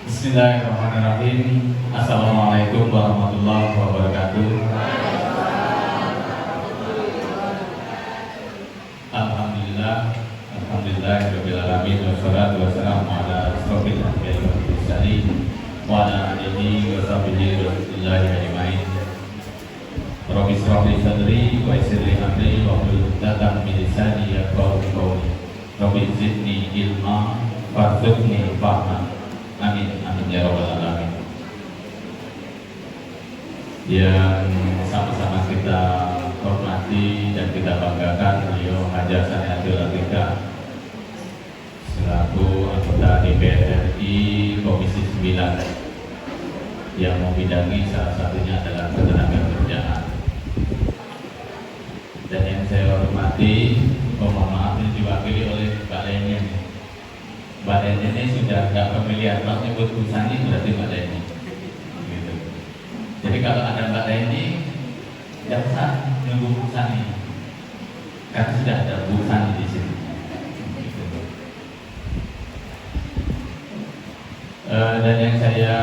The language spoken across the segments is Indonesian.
Bismillahirrahmanirrahim. Assalamualaikum warahmatullahi wabarakatuh. Alhamdulillah, alhamdulillahirabbil alamin wassalatu wassalamu ala asyrofil anbiya'i wal mursalin wa ala alihi wa sahbihi rasulillahi ajmain. Rabbi shrah li sadri wa yassir li amri wa hlul 'uqdatam min lisani yafqahu qawli. Rabbi zidni ilma warzuqni fahma. Amin, amin ya rabbal alamin. Yang sama-sama kita hormati dan kita banggakan beliau Haja Saniatul Atika selaku anggota DPR RI Komisi 9 yang membidangi salah satunya adalah ketenagakerjaan. Dan yang saya hormati, mohon maaf ini diwakili oleh Mbak Leni. Mbak Leni ini sudah nggak familiar, kalau nyebut Bu Sani berarti Mbak Leni gitu. Jadi kalau ada Mbak Leni tidak usah nunggu Bu Sani karena sudah ada Bu Sani di sini gitu. Dan yang saya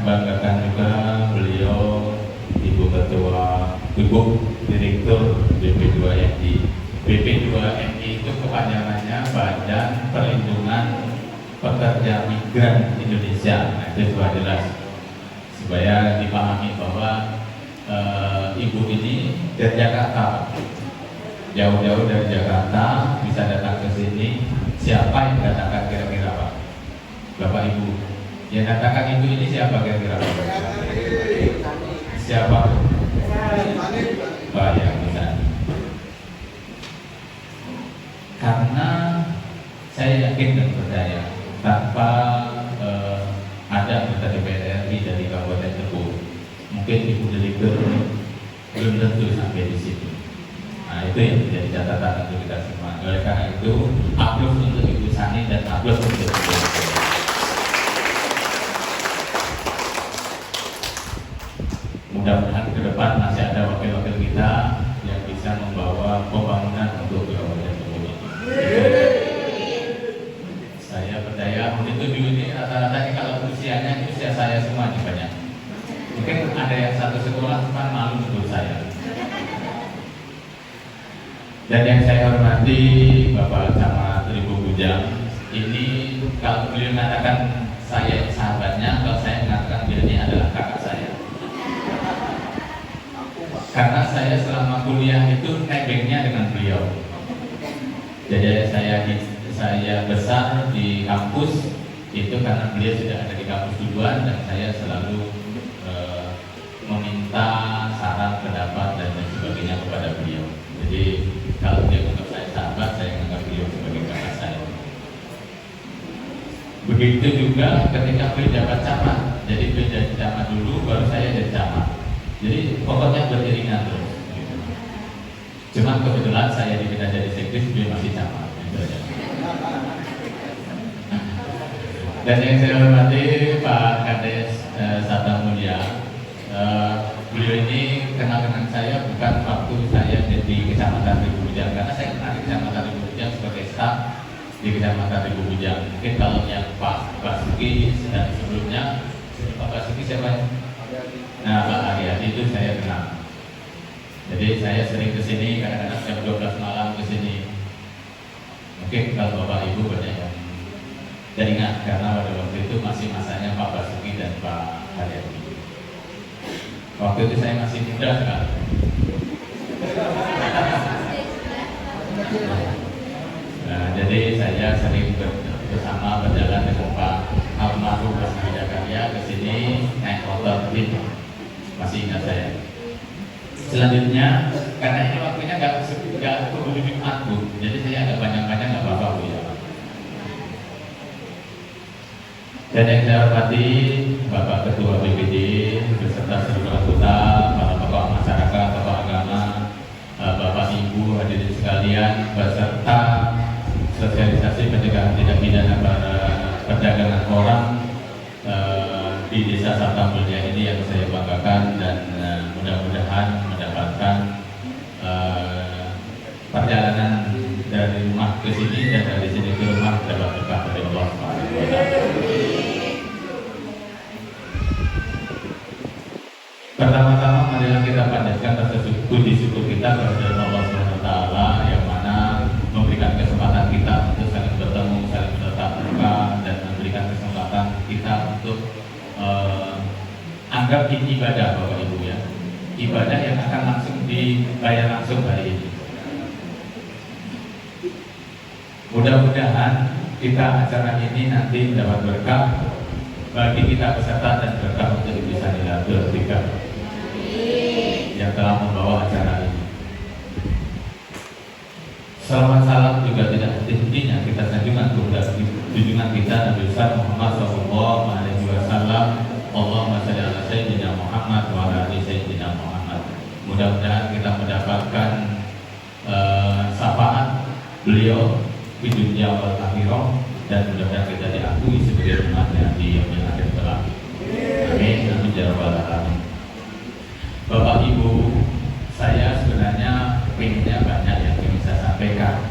banggakan juga beliau Ibu Ketua, Ibu Direktur BP2MI. BP2MI itu kepanjangannya Badan Perlindungan Pekerja Migran Indonesia. Nah, itu sudah jelas supaya dipahami bahwa ibu ini dari Jakarta, jauh-jauh dari Jakarta bisa datang ke sini. Siapa yang datangkan kira-kira Pak? Bapak Ibu yang datangkan ibu ini siapa kira-kira Pak? Siapa? Pak yang bisa. Karena saya yakin dan percaya tanpa ada anggota DPR RI dari Kabupaten Tebo, mungkin Ibu Direktur belum tentu sampai di sini. Nah, itu yang menjadi catatan untuk kita semua. Oleh karena itu, aplaus untuk Ibu Sani dan aplaus untuk Ibu Direktur. Mudah-mudahan ke depan masih ada wakil-wakil kita yang bisa membawa pembangunan untuk Kabupaten Tebo ini. Saya percaya itu dulu ini rata-rata kalau usianya usia saya semua nih banyak. Mungkin ada yang satu sekolah cuma malu menurut saya. Dan yang saya hormati Bapak Camat Ribu Bujang, ini kalau beliau mengatakan saya sahabatnya, kalau saya mengatakan beliau ini adalah kakak saya. Karena saya selama kuliah itu nebengnya dengan beliau. Jadi saya besar di kampus itu karena beliau sudah ada di kampus duluan dan saya selalu meminta saran, pendapat dan lain sebagainya kepada beliau. Jadi kalau dia menganggap saya sahabat, saya menganggap beliau sebagai kakak saya. Begitu juga ketika beliau jabat camat. Jadi beliau jadi camat dulu, baru saya jadi camat. Jadi pokoknya beriringan terus. Gitu. Cuma kebetulan saya dipindah jadi sekdes, beliau masih camat. Dan yang saya hormati Pak Kades Sabta Mulia, beliau ini kenal dengan saya bukan waktu saya di Kecamatan Ribu Bujang, karena saya kenal di Kecamatan Ribu Bujang sebagai staf di Kecamatan Ribu Bujang. Mungkin kalau yang Pak Basuki dan sebelumnya Pak Basuki siapa? Nah, Pak Ariadi itu saya kenal. Jadi saya sering kesini, kadang-kadang jam 12 malam kesini. Mungkin kalau Bapak Ibu banyak yang ingat karena pada waktu itu masih masanya Pak Basuki dan Pak Haryadi. Waktu itu saya masih muda sekali. Nah, jadi saya sering bersama berjalan dengan Pak almarhum Basuki Jakarta ke sini naik motor ini. Masih ingat saya. Selanjutnya, karena ini waktunya nggak keburu Jumat Bu, jadi saya agak banyak-banyak nggak apa-apa Bu ya. Dan yang saya hormati Bapak Ketua BPD beserta seluruh anggota, para tokoh masyarakat, tokoh agama, Bapak Ibu hadirin sekalian, beserta sosialisasi pencegahan tindak pidana pada perdagangan orang di Desa Sabta Mulia ini yang saya banggakan dan mudah-mudahan mendapatkan perjalanan dari rumah ke sini dan dari sini ke rumah dapat berkah dari Allah Subhanahu wa Ta'ala. kita panjatkan rasa puji syukur kita kepada Allah Subhanahu wa taala yang mana memberikan kesempatan kita untuk saling bertemu, saling bertatap muka, dan memberikan kesempatan kita untuk anggap ini ibadah Bapak Ibu ya. Ibadah yang akan langsung dibayar langsung hari ini. Mudah-mudahan kita acara ini nanti mendapat berkah bagi kita peserta dan berkah untuk Ibu Sanila yang telah membawa acara ini. Salawat salam juga tidak henti-hentinya kita sanjungan kepada junjungan kita Nabi besar Muhammad sallallahu alaihi wasallam. Allahumma shalli ala sayyidina Muhammad wa ala ali sayyidina Muhammad. Mudah-mudahan kita mendapatkan syafaat beliau di dunia wal akhirah, dan mudah-mudahan kita diakui sebagai umatnya di yaumil akhir kelak. Amin amin ya rabbal alamin. Bapak Ibu, saya sebenarnya pengennya banyak yang ingin saya sampaikan.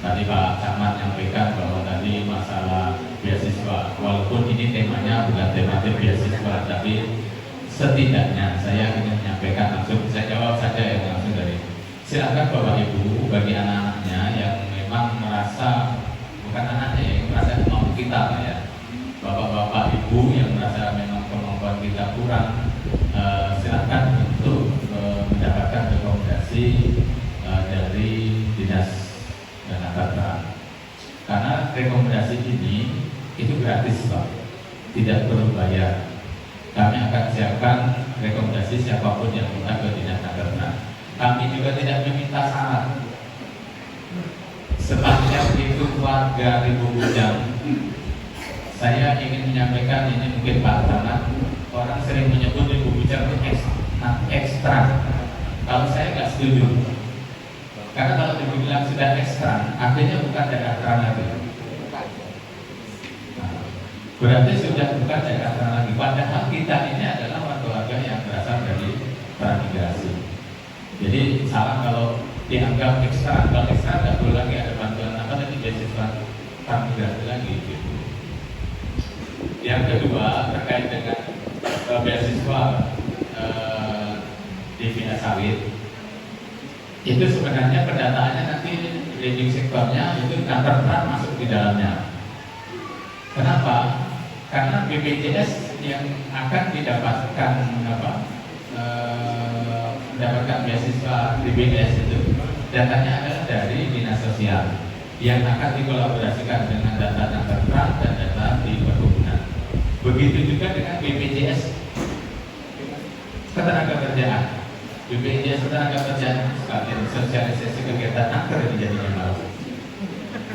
Tadi Pak Camat nyampaikan bahwa tadi masalah beasiswa, walaupun ini temanya bukan tematik beasiswa, tapi setidaknya saya ingin menyampaikan langsung. Saya jawab saja yang langsung dari. Silakan Bapak Ibu, bagi anak-anaknya yang memang merasa, bukan anaknya yang merasa kemampuan kita ya, bapak-bapak ibu yang merasa memang kemampuan kita kurang, silakan untuk mendapatkan rekomendasi dari Dinas Tenaga. Karena rekomendasi ini itu gratis Pak, tidak perlu bayar. Kami akan siapkan rekomendasi siapapun yang minta ke Dinas Tenaga. Kami juga tidak meminta syarat. Sepanjang itu warga Ribu Bujang, saya ingin menyampaikan ini mungkin Pak Camat, orang sering menyebut Ribu Bujang itu ekstra. Kalau saya nggak setuju, karena kalau dibilang sudah ekstra, artinya bukan daerah terang lagi. Berarti sudah bukan daerah terang lagi. Padahal kita ini adalah warga yang berasal dari transmigrasi. Jadi salah kalau dianggap ekstra. Kalau ekstra nggak perlu lagi ada bantuan apa tadi beasiswa transmigrasi lagi gitu. Yang kedua terkait dengan beasiswa di bidang sawit, itu sebenarnya pendataannya nanti leading sektornya itu kantor masuk di dalamnya. Kenapa? Karena BPJS yang akan mendapatkan beasiswa di BPJS itu datanya adalah dari Dinas Sosial yang akan dikolaborasikan dengan data Nakertra dan data di perhubungan. Begitu juga dengan BPJS Ketenagakerjaan. BPJS Ketenagakerjaan sekalian sosialisasi kegiatan angker ini jadinya malu.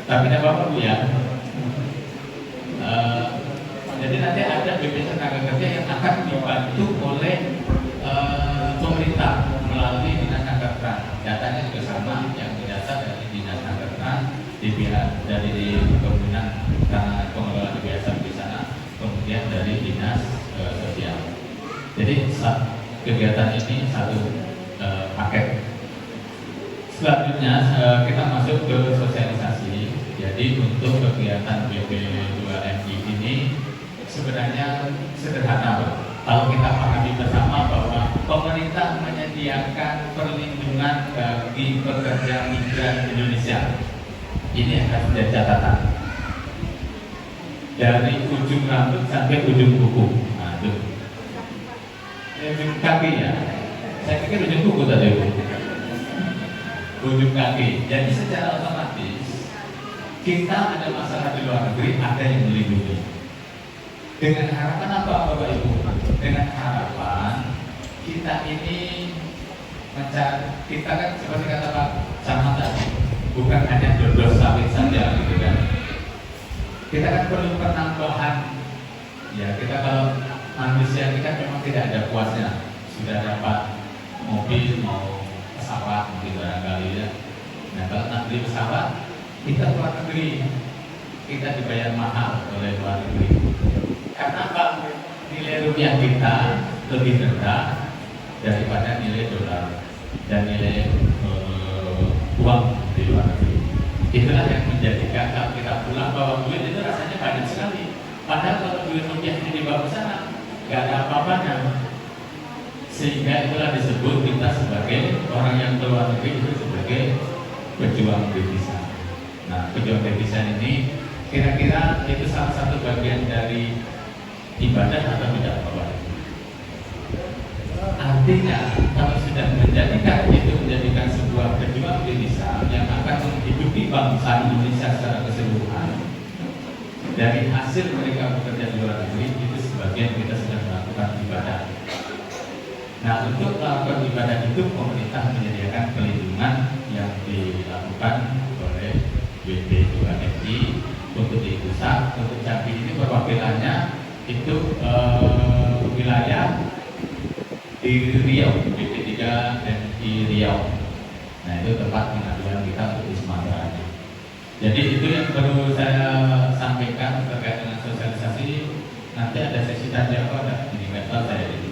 Tapi tidak apa-apa Bu ya. Jadi nanti ada BPJS Ketenagakerjaan yang akan dibantu oleh pemerintah melalui Dinas Nakertra. Datanya juga sama, yang didata dari Dinas Nakertra, dari perkebunan karena pengelolaan kebiasaan di sana, kemudian dari Dinas Sosial. Jadi kegiatan ini satu paket. Selanjutnya kita masuk ke sosialisasi. Jadi untuk kegiatan BP2MI ini sebenarnya sederhana. Kalau kita pahami bersama bahwa pemerintah menyediakan perlindungan bagi pekerja migran Indonesia, ini akan menjadi catatan dari ujung rambut sampai ujung kuku. Nah, itu ujung kaki ya. Saya pikir ujung kuku tadi ujung kaki. Jadi secara otomatis kita ada masalah di luar negeri, ada yang melindungi. Dengan harapan apa Bapak Ibu? Dengan harapan kita ini kita kan seperti kata Pak Camat tadi, bukan hanya jodoh sawit saja gitu kan. Kita kan perlu penambahan. Ya kita kalau manusia ini kan memang tidak ada puasnya. Sudah dapat mobil mau pesawat mungkin barangkali ya. Nah kalau nak beli pesawat kita luar negeri, kita dibayar mahal oleh luar negeri. Karena apa? Nilai rupiah kita lebih rendah daripada nilai dolar dan nilai uang di luar negeri. Itulah yang menjadikan kalau kita pulang bawa duit itu rasanya banyak sekali. Padahal kalau duit rupiah ini dibawa ke sana, nggak ada apa-apanya. Sehingga itulah disebut kita sebagai orang yang keluar negeri itu sebagai pejuang devisa. Nah, pejuang devisa ini kira-kira itu salah satu bagian dari ibadah atau tidak, Bapak? Artinya kalau sudah menjadikan sebuah pejuang devisa yang akan menghidupi bangsa Indonesia secara keseluruhan, dari hasil mereka bekerja di luar negeri itu sebagian kita sudah melakukan ibadah. Nah, untuk melakukan ibadah itu pemerintah menyediakan perlindungan yang dilakukan oleh BP2MI untuk di pusat. Untuk Jambi ini perwakilannya itu wilayah di Riau, BP3 dan di Riau. Nah, itu tempat pengaduan kita untuk di Sumatera. Jadi itu yang perlu saya sampaikan terkait dengan sosialisasi. Nanti ada sesi tanya jawab, ada ini nggak tahu saya ini.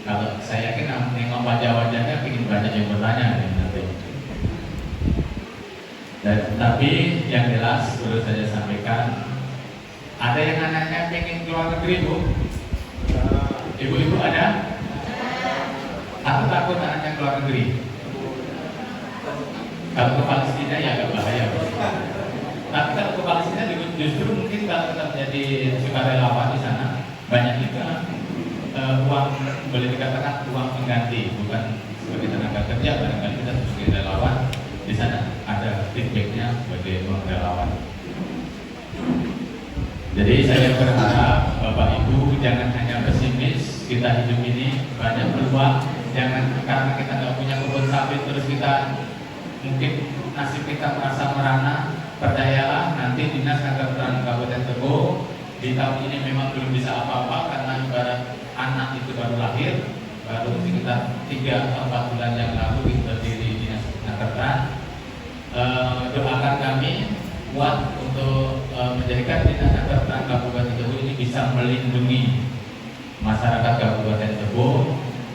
Kalau saya yakin nengok wajah-wajahnya ingin banyak yang bertanya nanti. Tapi yang jelas perlu saya sampaikan, ada yang anaknya pengen keluar negeri, Bu? Ibu-ibu ada? Aku takut anaknya keluar negeri. Kalau ke Palestina ya agak bahaya, Bu. Tapi kalau ke Palestina justru mungkin kalau kita menjadi sukarelawan di sana, banyak juga uang, boleh dikatakan uang pengganti, bukan sebagai tenaga kerja, barangkali kita sebagai relawan di sana ada feedbacknya sebagai uang relawan. Jadi saya berharap Bapak Ibu jangan hanya pesimis, kita hidup ini banyak peluang, jangan karena kita nggak punya kebun sawit terus kita mungkin nasib kita merasa merana. Percayalah nanti Dinas Kesehatan Kabupaten Tebo di tahun ini memang belum bisa apa-apa karena ibarat anak itu baru lahir, baru sekitar 3 atau 4 bulan yang lalu itu berdiri Dinas Kesehatan. Doakan kami kuat untuk menjadikan Dinas Kesehatan Kabupaten Tebo ini bisa melindungi masyarakat Kabupaten Tebo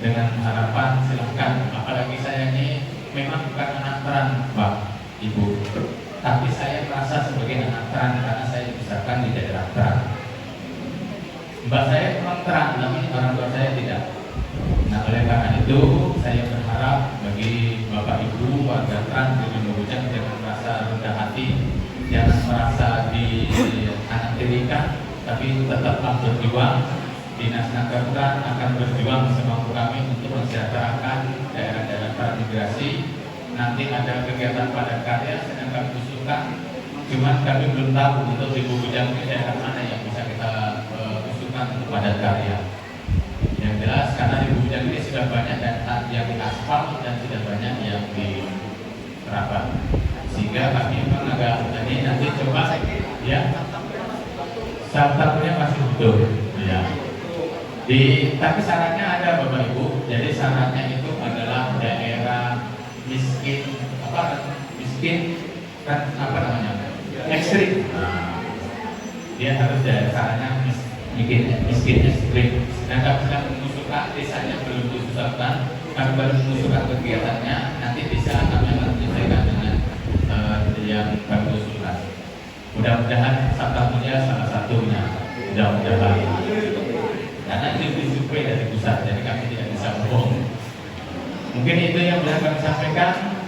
dengan harapan silahkan, apalagi saya ini memang bukan anak peran Pak Ibu, tapi saya merasa sebagai anak peran karena saya dibesarkan di daerah peran. Mbak saya memang terang, tapi orang tua saya tidak. Nah, oleh karena itu saya berharap bagi Bapak Ibu warga Trans di Bujang jangan merasa rendah hati, jangan merasa dianaktirikan, tapi tetaplah berjuang. Dinas Kesehatan akan berjuang semampu kami untuk mensejahterakan daerah-daerah transmigrasi. Nanti ada kegiatan padat karya sedang kami usulkan, cuman kami belum tahu untuk di Bujang ini daerah mana yang bisa kita usulkan untuk padat karya. Yang jelas karena di Bujang ini sudah banyak dan yang di aspal dan sudah banyak yang di kerabat, sehingga kami memang agak ini nanti coba ya syaratnya masih betul ya. Tapi syaratnya ada Bapak Ibu. Jadi syaratnya itu adalah daerah miskin kan apa namanya ekstrim. Dia harus daerah syaratnya miskin ekstrim. Dan kami sedang mengusulkan desanya belum diusulkan, kami baru mengusulkan kegiatannya. Nanti bisa kami akan menyelesaikan dengan yang kami usulkan. Mudah-mudahan Sabta Mulia salah satunya. Mudah-mudahan. Karena itu disuplai dari pusat, jadi kami tidak bisa bohong. Mungkin itu yang bisa kami sampaikan.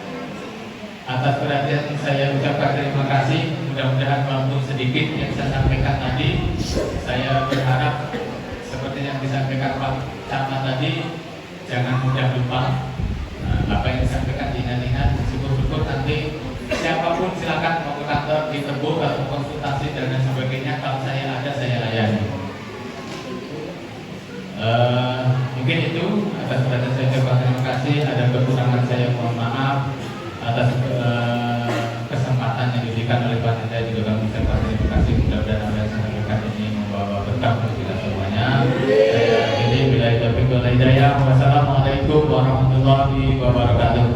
Atas perhatian saya ucapkan terima kasih. Mudah-mudahan walaupun sedikit yang saya sampaikan tadi, saya berharap seperti yang disampaikan Pak Camat tadi, jangan mudah lupa apa yang disampaikan diingat-ingat. Syukur-syukur nanti siapapun silakan mau ke kantor di Tebo atau konsultasi dan lain sebagainya. Kalau saya ada, saya layani. Mungkin itu atas perhatian saya ucapkan terima kasih. Ada kekurangan saya mohon maaf. Atas kesempatan yang diberikan oleh panitia juga kami ucapkan terima kasih. Mudah-mudahan apa yang saya sampaikan ini membawa berkah untuk kita semuanya. Saya akhiri bila itu hidayah. Wassalamualaikum warahmatullahi wabarakatuh.